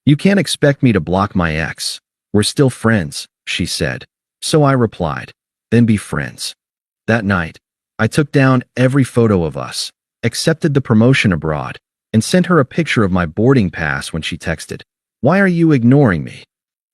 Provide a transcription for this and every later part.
You can't expect me to block my ex. We're still friends, she said. So I replied, then be friends. That night, I took down every photo of us, accepted the promotion abroad, and sent her a picture of my boarding pass when she texted, "Why are you ignoring me?"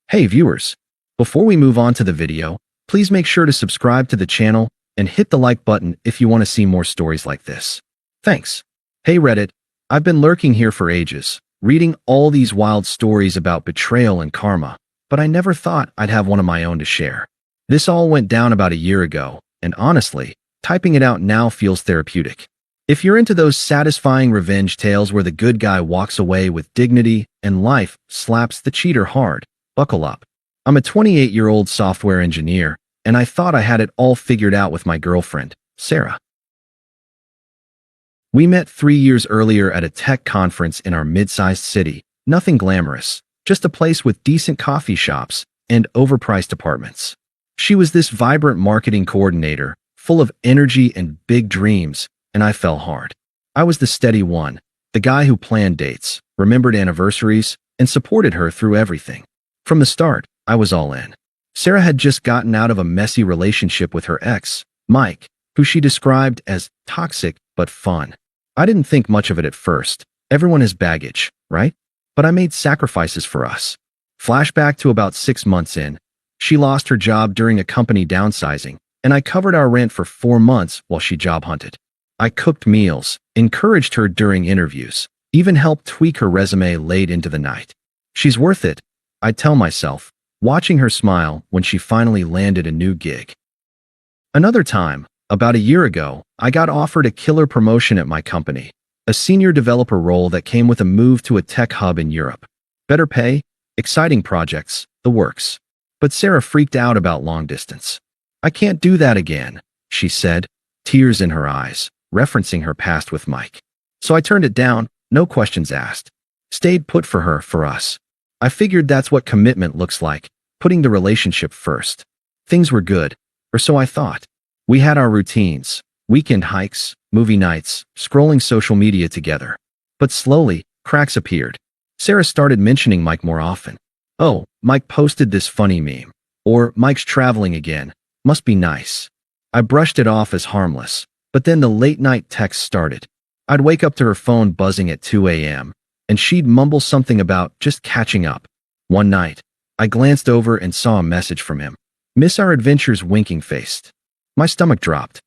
Hey viewers, before we move on to the video, please make sure to subscribe to the channel and hit the like button if you want to see more stories like this. Thanks. Hey Reddit, I've been lurking here for ages, reading all these wild stories about betrayal and karma, but I never thought I'd have one of my own to share. This all went down about a year ago, and honestly, typing it out now feels therapeutic. If you're into those satisfying revenge tales where the good guy walks away with dignity and life slaps the cheater hard, buckle up. I'm a 28-year-old software engineer, and I thought I had it all figured out with my girlfriend, Sarah. We met 3 years earlier at a tech conference in our mid-sized city. Nothing glamorous, just a place with decent coffee shops and overpriced apartments. She was this vibrant marketing coordinator, full of energy and big dreams, and I fell hard. I was the steady one, the guy who planned dates, remembered anniversaries, and supported her through everything. From the start, I was all in. Sarah had just gotten out of a messy relationship with her ex, Mike, who she described as toxic but fun. I didn't think much of it at first. Everyone has baggage, right? But I made sacrifices for us. Flashback to about 6 months in, she lost her job during a company downsizing, and I covered our rent for 4 months while she job hunted. I cooked meals, encouraged her during interviews, even helped tweak her resume late into the night. She's worth it, I'd tell myself, watching her smile when she finally landed a new gig. Another time, about a year ago, I got offered a killer promotion at my company, a senior developer role that came with a move to a tech hub in Europe. Better pay, exciting projects, the works. But Sarah freaked out about long distance. "I can't do that again," she said, tears in her eyes, referencing her past with Mike. So I turned it down, no questions asked. Stayed put for us. I figured that's what commitment looks like, putting the relationship first. Things were good, or so I thought. We had our routines, weekend hikes, movie nights, scrolling social media together. But slowly, cracks appeared. Sarah started mentioning Mike more often. "Oh, Mike posted this funny meme," or "Mike's traveling again, must be nice." I brushed it off as harmless, but then the late-night texts started. I'd wake up to her phone buzzing at 2 a.m., and she'd mumble something about just catching up. One night, I glanced over and saw a message from him. "Miss our adventures," winking-faced. My stomach dropped.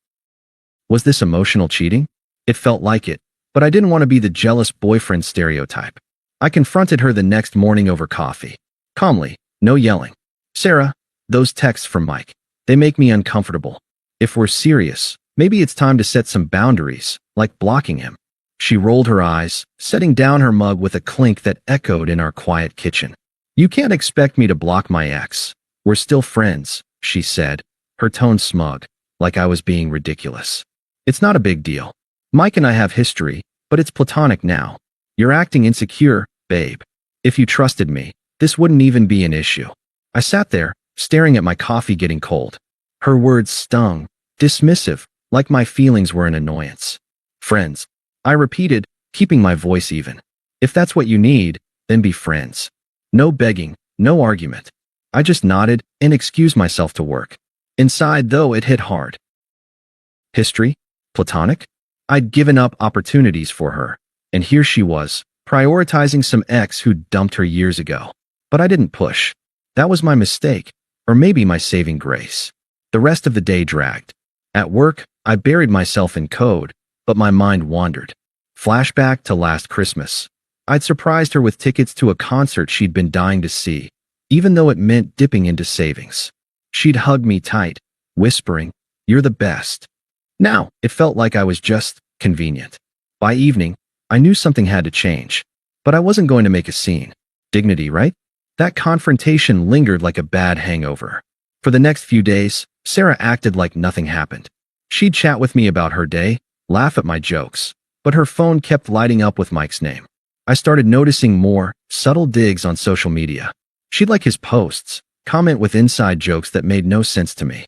Was this emotional cheating? It felt like it, but I didn't want to be the jealous boyfriend stereotype. I confronted her the next morning over coffee. Calmly, no yelling. "Sarah, those texts from Mike, they make me uncomfortable. If we're serious, maybe it's time to set some boundaries, like blocking him." She rolled her eyes, setting down her mug with a clink that echoed in our quiet kitchen. "You can't expect me to block my ex. We're still friends," she said, her tone smug, like I was being ridiculous. "It's not a big deal. Mike and I have history, but it's platonic now. You're acting insecure, babe. If you trusted me, this wouldn't even be an issue." I sat there, staring at my coffee getting cold. Her words stung, dismissive, like my feelings were an annoyance. "Friends," I repeated, keeping my voice even. "If that's what you need, then be friends. No begging, no argument." I just nodded and excused myself to work. Inside, though, it hit hard. History? Platonic? I'd given up opportunities for her, and here she was, prioritizing some ex who'd dumped her years ago. But I didn't push. That was my mistake, or maybe my saving grace. The rest of the day dragged. At work, I buried myself in code, but my mind wandered. Flashback to last Christmas. I'd surprised her with tickets to a concert she'd been dying to see, even though it meant dipping into savings. She'd hug me tight, whispering, "You're the best." Now, it felt like I was just convenient. By evening, I knew something had to change, but I wasn't going to make a scene. Dignity, right? That confrontation lingered like a bad hangover. For the next few days, Sarah acted like nothing happened. She'd chat with me about her day, laugh at my jokes, but her phone kept lighting up with Mike's name. I started noticing more subtle digs on social media. She'd like his posts, comment with inside jokes that made no sense to me.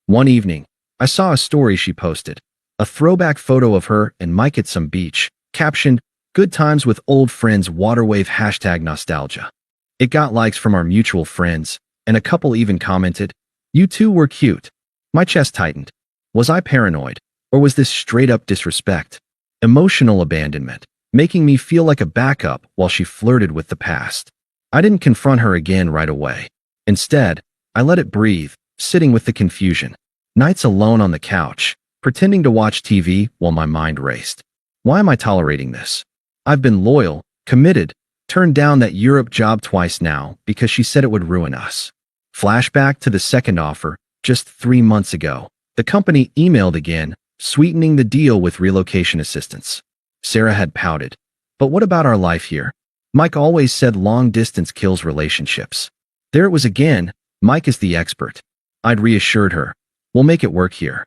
One evening, I saw a story she posted, a throwback photo of her and Mike at some beach, captioned, Good times with old friends waterwave hashtag nostalgia. It got likes from our mutual friends, and a couple even commented, "You two were cute." My chest tightened. Was I paranoid, or was this straight-up disrespect? Emotional abandonment, making me feel like a backup while she flirted with the past. I didn't confront her again right away. Instead, I let it breathe, sitting with the confusion. Nights alone on the couch, pretending to watch TV while my mind raced. Why am I tolerating this? I've been loyal, committed, turned down that Europe job twice now because she said it would ruin us. Flashback to the second offer, just 3 months ago. The company emailed again, sweetening the deal with relocation assistance. Sarah had pouted. But what about our life here? Mike always said long distance kills relationships. There it was again, Mike is the expert. I'd reassured her, we'll make it work here.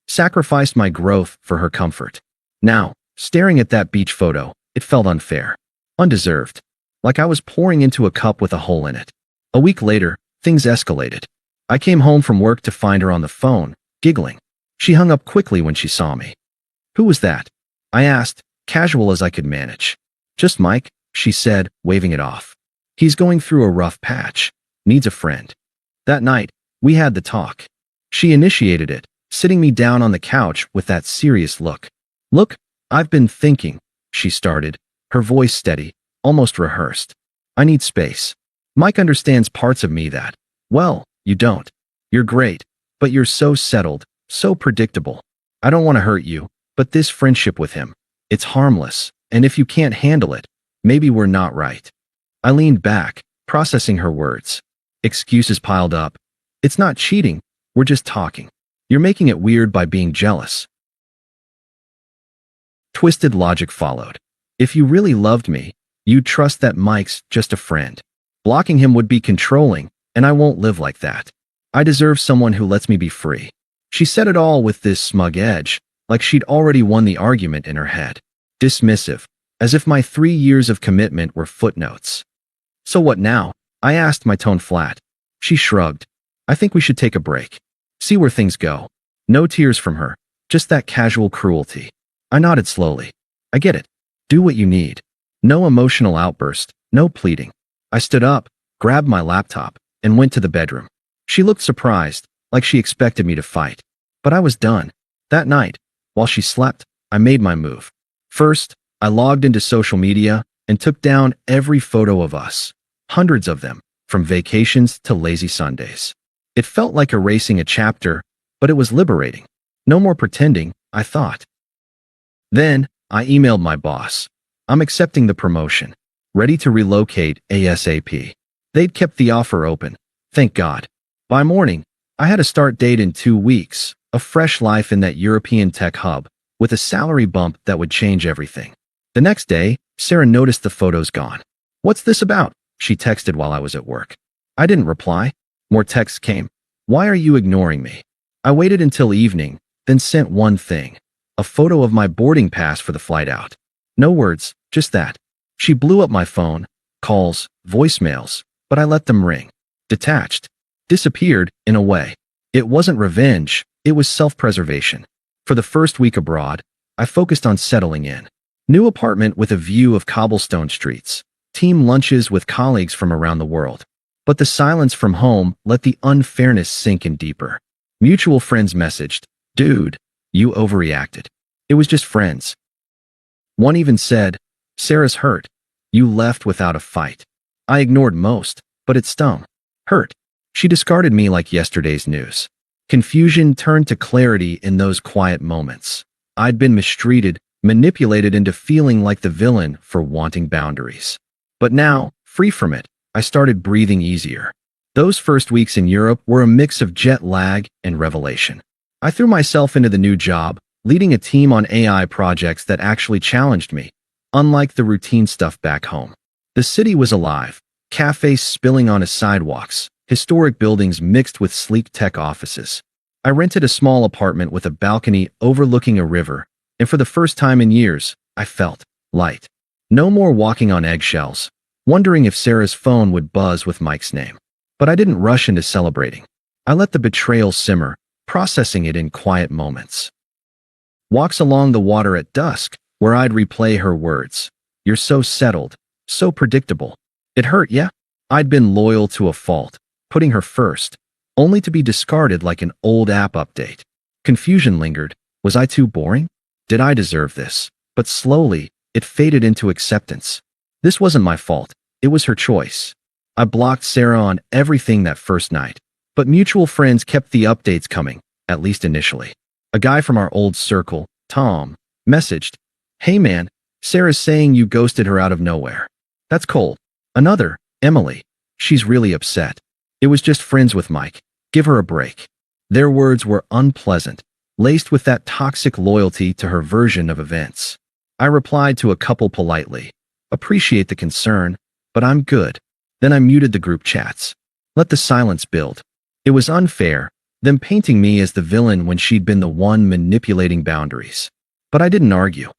Sacrificed my growth for her comfort. Now, staring at that beach photo, it felt unfair. Undeserved. Like I was pouring into a cup with a hole in it. A week later, things escalated. I came home from work to find her on the phone, giggling. She hung up quickly when she saw me. "Who was that?" I asked, casual as I could manage. "Just Mike," she said, waving it off. "He's going through a rough patch. Needs a friend." That night, we had the talk. She initiated it, sitting me down on the couch with that serious look. "Look, I've been thinking," she started, her voice steady, almost rehearsed. "I need space. Mike understands parts of me that, well, you don't. You're great, but you're so settled, so predictable. I don't want to hurt you, but this friendship with him, it's harmless, and if you can't handle it, maybe we're not right." I leaned back, processing her words. Excuses piled up. "It's not cheating, we're just talking. You're making it weird by being jealous." Twisted logic followed. "If you really loved me, you'd trust that Mike's just a friend. Blocking him would be controlling, and I won't live like that. I deserve someone who lets me be free." She said it all with this smug edge, like she'd already won the argument in her head. Dismissive, as if my 3 years of commitment were footnotes. "So what now?" I asked, my tone flat. She shrugged. "I think we should take a break. See where things go." No tears from her, just that casual cruelty. I nodded slowly. "I get it. Do what you need." No emotional outburst, no pleading. I stood up, grabbed my laptop, and went to the bedroom. She looked surprised, like she expected me to fight. But I was done. That night, while she slept, I made my move. First, I logged into social media and took down every photo of us. Hundreds of them, from vacations to lazy Sundays. It felt like erasing a chapter, but it was liberating. No more pretending, I thought. Then, I emailed my boss. I'm accepting the promotion. Ready to relocate ASAP. They'd kept the offer open. Thank God. By morning, I had a start date in 2 weeks, a fresh life in that European tech hub, with a salary bump that would change everything. The next day, Sarah noticed the photos gone. "What's this about?" she texted while I was at work. I didn't reply. More texts came. "Why are you ignoring me?" I waited until evening, then sent one thing. A photo of my boarding pass for the flight out. No words, just that. She blew up my phone, calls, voicemails, but I let them ring. Detached. Disappeared, in a way. It wasn't revenge, it was self-preservation. For the first week abroad, I focused on settling in. New apartment with a view of cobblestone streets. Team lunches with colleagues from around the world. But the silence from home let the unfairness sink in deeper. Mutual friends messaged, "Dude, you overreacted. It was just friends." One even said, "Sarah's hurt. You left without a fight." I ignored most, but it stung. Hurt. She discarded me like yesterday's news. Confusion turned to clarity in those quiet moments. I'd been mistreated, manipulated into feeling like the villain for wanting boundaries. But now, free from it, I started breathing easier. Those first weeks in Europe were a mix of jet lag and revelation. I threw myself into the new job, leading a team on AI projects that actually challenged me, unlike the routine stuff back home. The city was alive, cafes spilling onto sidewalks, historic buildings mixed with sleek tech offices. I rented a small apartment with a balcony overlooking a river, and for the first time in years, I felt light. No more walking on eggshells, wondering if Sarah's phone would buzz with Mike's name. But I didn't rush into celebrating. I let the betrayal simmer, processing it in quiet moments. Walks along the water at dusk, where I'd replay her words. You're so settled, so predictable. It hurt, yeah? I'd been loyal to a fault, putting her first, only to be discarded like an old app update. Confusion lingered. Was I too boring? Did I deserve this? But slowly, it faded into acceptance. This wasn't my fault. It was her choice. I blocked Sarah on everything that first night, but mutual friends kept the updates coming, at least initially. A guy from our old circle, Tom, messaged, "Hey man, Sarah's saying you ghosted her out of nowhere. That's cold." Another, Emily, "She's really upset. It was just friends with Mike. Give her a break." Their words were unpleasant, laced with that toxic loyalty to her version of events. I replied to a couple politely, "Appreciate the concern, but I'm good." Then I muted the group chats. Let the silence build. It was unfair, them painting me as the villain when she'd been the one manipulating boundaries. But I didn't argue.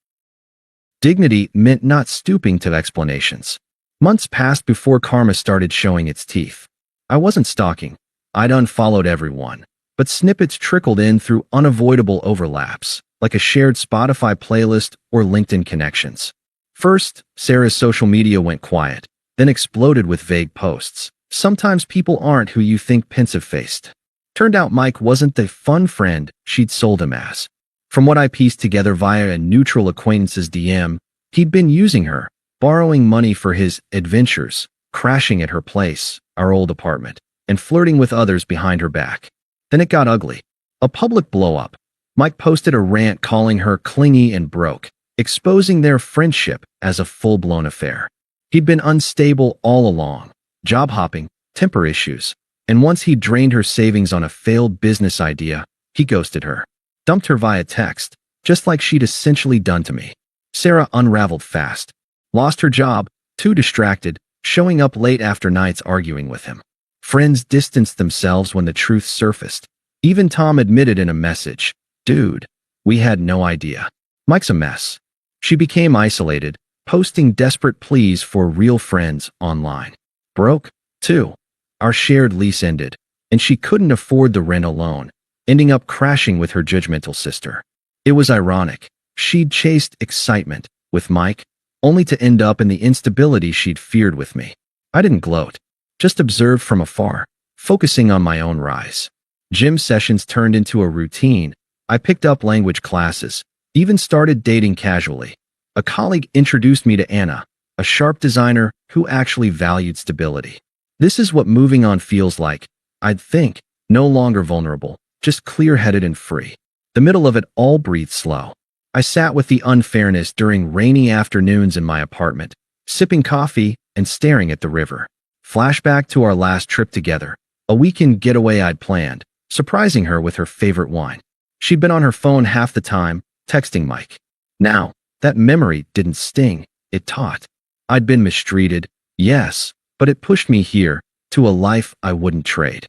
Dignity meant not stooping to explanations. Months passed before karma started showing its teeth. I wasn't stalking. I'd unfollowed everyone, but snippets trickled in through unavoidable overlaps, like a shared Spotify playlist or LinkedIn connections. First, Sarah's social media went quiet, then exploded with vague posts. Sometimes people aren't who you think, pensive-faced. Turned out Mike wasn't the fun friend she'd sold him as. From what I pieced together via a neutral acquaintance's DM, he'd been using her, borrowing money for his adventures, crashing at her place, our old apartment, and flirting with others behind her back. Then it got ugly. A public blow-up. Mike posted a rant calling her clingy and broke, exposing their friendship as a full-blown affair. He'd been unstable all along, job hopping, temper issues, and once he drained her savings on a failed business idea, he ghosted her. Dumped her via text, just like she'd essentially done to me. Sarah unraveled fast. Lost her job, too distracted, showing up late after nights arguing with him. Friends distanced themselves when the truth surfaced. Even Tom admitted in a message, "Dude, we had no idea." Mike's a mess. She became isolated, posting desperate pleas for real friends online. Broke, too. Our shared lease ended, and she couldn't afford the rent alone, ending up crashing with her judgmental sister. It was ironic. She'd chased excitement with Mike, only to end up in the instability she'd feared with me. I didn't gloat, just observed from afar, focusing on my own rise. Gym sessions turned into a routine. I picked up language classes, even started dating casually. A colleague introduced me to Anna, a sharp designer who actually valued stability. This is what moving on feels like, I'd think, no longer vulnerable, just clear-headed and free. The middle of it all breathed slow. I sat with the unfairness during rainy afternoons in my apartment, sipping coffee and staring at the river. Flashback to our last trip together, a weekend getaway I'd planned, surprising her with her favorite wine. She'd been on her phone half the time, texting Mike. Now, that memory didn't sting, it taught. I'd been mistreated, yes, but it pushed me here, to a life I wouldn't trade.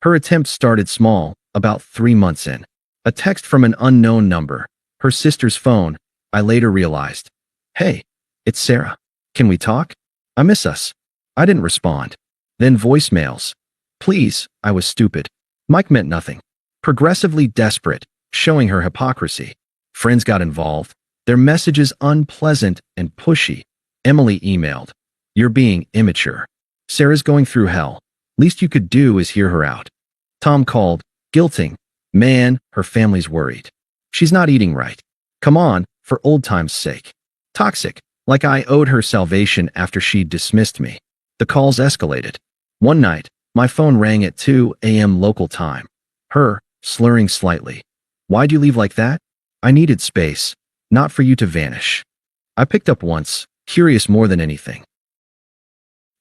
Her attempt started small, about 3 months in. A text from an unknown number, her sister's phone. I later realized, "Hey, it's Sarah. Can we talk? I miss us." I didn't respond. Then voicemails. "Please," I was stupid. Mike meant nothing. Progressively desperate, showing her hypocrisy. Friends got involved, their messages unpleasant and pushy. Emily emailed, "You're being immature. Sarah's going through hell. Least you could do is hear her out." Tom called, guilting, "Man, her family's worried. She's not eating right. Come on, for old time's sake." Toxic, like I owed her salvation after she'd dismissed me. The calls escalated. One night, my phone rang at 2 a.m. local time. Her, slurring slightly. "Why'd you leave like that?" "I needed space, not for you to vanish." I picked up once, curious more than anything.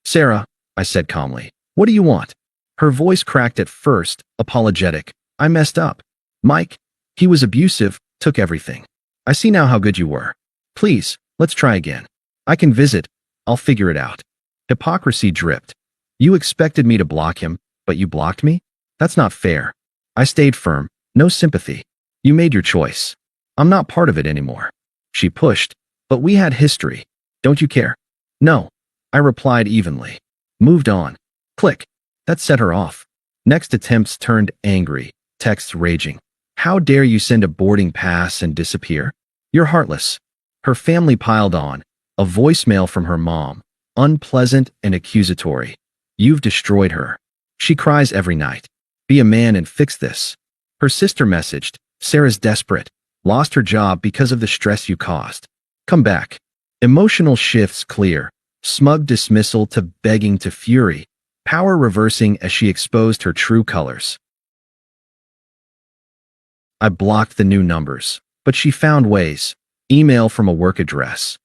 "Sarah," I said calmly, "what do you want?" Her voice cracked at first, apologetic. "I messed up. Mike, he was abusive, took everything. I see now how good you were. Please, let's try again. I can visit. I'll figure it out." Hypocrisy dripped. "You expected me to block him, but you blocked me? That's not fair." I stayed firm. "No sympathy. You made your choice. I'm not part of it anymore." She pushed, "But we had history. Don't you care?" "No," I replied evenly. Moved on. Click. That set her off. Next attempts turned angry, texts raging. "How dare you send a boarding pass and disappear? You're heartless. Her family piled on. A voicemail from her mom, unpleasant and accusatory. You've destroyed her. She cries every night. Be a man and fix this. Her sister messaged, Sarah's desperate. Lost her job because of the stress you caused. Come back. Emotional shifts clear. Smug dismissal to begging to fury. Power reversing as she exposed her true colors. I blocked the new numbers, but she found ways. Email from a work address.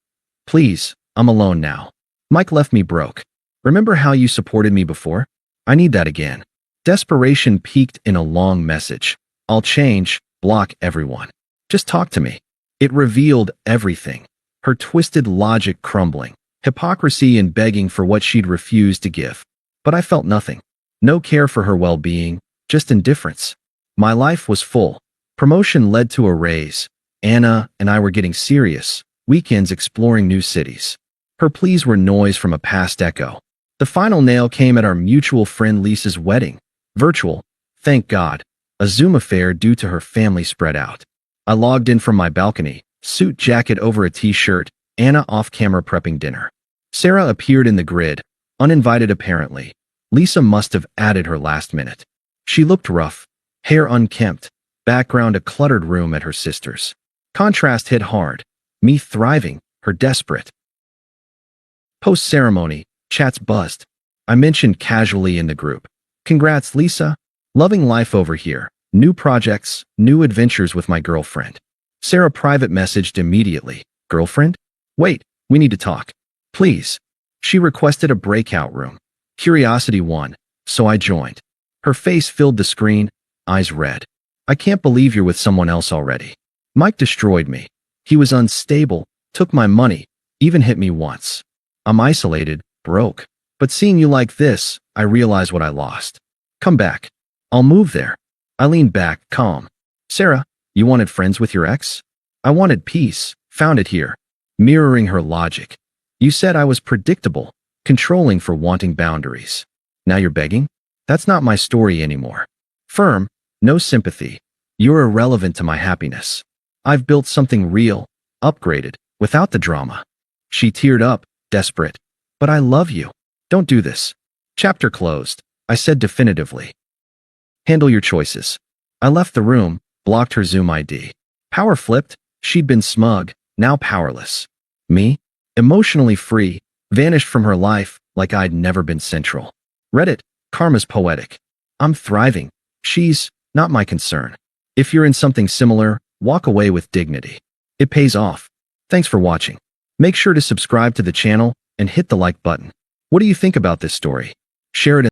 Please, I'm alone now. Mike left me broke. Remember how you supported me before? I need that again. Desperation peaked in a long message. I'll change, block everyone. Just talk to me. It revealed everything. Her twisted logic crumbling. Hypocrisy in begging for what she'd refused to give. But I felt nothing. No care for her well-being, just indifference. My life was full. Promotion led to a raise. Anna and I were getting serious. Weekends exploring new cities. Her pleas were noise from a past echo. The final nail came at our mutual friend Lisa's wedding. Virtual, thank God. A Zoom affair due to her family spread out. I logged in from my balcony, suit jacket over a t-shirt, Anna off-camera prepping dinner. Sarah appeared in the grid, uninvited apparently. Lisa must have added her last minute. She looked rough, hair unkempt, background a cluttered room at her sister's. Contrast hit hard. Me thriving, her desperate. Post-ceremony, chats buzzed. I mentioned casually in the group. Congrats, Lisa. Loving life over here. New projects, new adventures with my girlfriend. Sarah private messaged immediately. Girlfriend? Wait, we need to talk. Please. She requested a breakout room. Curiosity won, so I joined. Her face filled the screen, eyes red. I can't believe you're with someone else already. Mike destroyed me. He was unstable, took my money, even hit me once. I'm isolated, broke. But seeing you like this, I realize what I lost. Come back. I'll move there. I leaned back, calm. Sarah, you wanted friends with your ex? I wanted peace, found it here. Mirroring her logic. You said I was predictable, controlling for wanting boundaries. Now you're begging? That's not my story anymore. Firm, no sympathy. You're irrelevant to my happiness. I've built something real, upgraded, without the drama. She teared up, desperate. But I love you. Don't do this. Chapter closed, I said definitively. Handle your choices. I left the room, blocked her Zoom ID. Power flipped, she'd been smug, now powerless. Me? Emotionally free, vanished from her life like I'd never been central. Reddit, karma's poetic. I'm thriving. She's not my concern. If you're in something similar, walk away with dignity. It pays off. Thanks for watching. Make sure to subscribe to the channel and hit the like button. What do you think about this story? Share it in